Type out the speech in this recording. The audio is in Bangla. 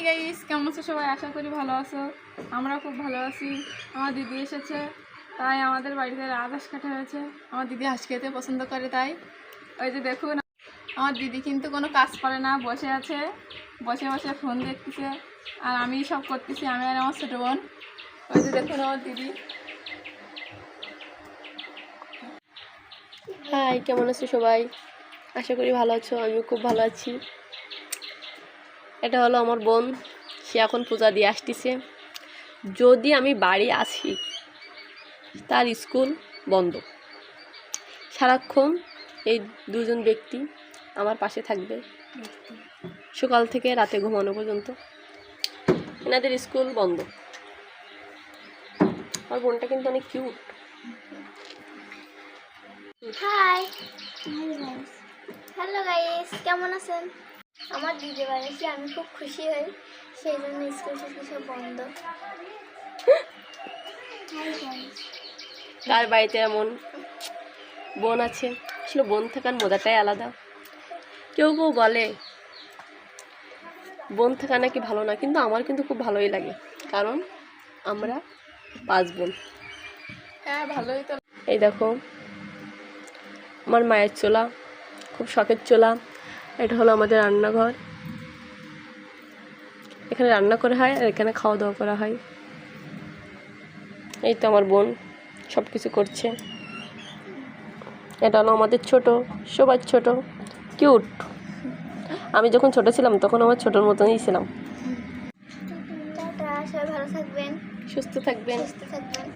গাইস, কেমন আছো সবাই? আশা করি ভালো আছো। আমরা খুব ভালো আছি। আমার দিদি এসেছে, তাই আমাদের বাড়িতে রাজহাঁস কাটা হয়েছে। আমার দিদি হাঁস খেতে পছন্দ করে, তাই ওই যে দেখুন, আমার দিদি কিন্তু কোনো কাজ করে না, বসে আছে, বসে বসে ফোন দেখতেছে। আর আমি সব করতেছি, আমি আর আমার ছোটো বোন। ওই যে দেখুন আমার দিদি। হাই, কেমন আছো সবাই? আশা করি ভালো আছো। আমিও খুব ভালো আছি। এটা হলো আমার বোন, সে এখন পূজা দিয়ে আসতেছে। যদি আমি বাড়ি আসি, তার স্কুল বন্ধ। সারাক্ষণ এই দুজন ব্যক্তি আমার পাশে থাকবে, সকাল থেকে রাতে ঘুমানো পর্যন্ত। এনাদের স্কুল বন্ধ। আমার বোনটা কিন্তু অনেক কিউট। হাই হ্যালো গাইস, কেমন আছেন? আমার দিদি বাড়ি এসে আমি খুব খুশি হই, সেই জন্য স্কুল টিস্কুল সব বন্ধ। কার বাড়িতে এমন বোন আছে? আসলে বোন থাকার মজাটাই আলাদা। কেউ কেউ বলে বোন থাকা নাকি ভালো না, কিন্তু আমার কিন্তু খুব ভালোই লাগে, কারণ আমরা 5 বোন। হ্যাঁ, ভালোই তো। এই দেখো আমার মায়ের চোলা, খুব শখের চোলা। এটা হলো আমাদের রান্নাঘর, এখানে রান্না করা হয় আর এখানে খাওয়া দাওয়া করা হয়। এই তো আমার বোন সব কিছু করছে। এটা হলো আমাদের ছোট, সবার ছোট, কিউট। আমি যখন ছোট ছিলাম তখন আমার ছোটোর মতনই ছিলাম। টাটা, সবাই ভালো থাকবেন, সুস্থ থাকবেন। সুস্থ থাকবেন।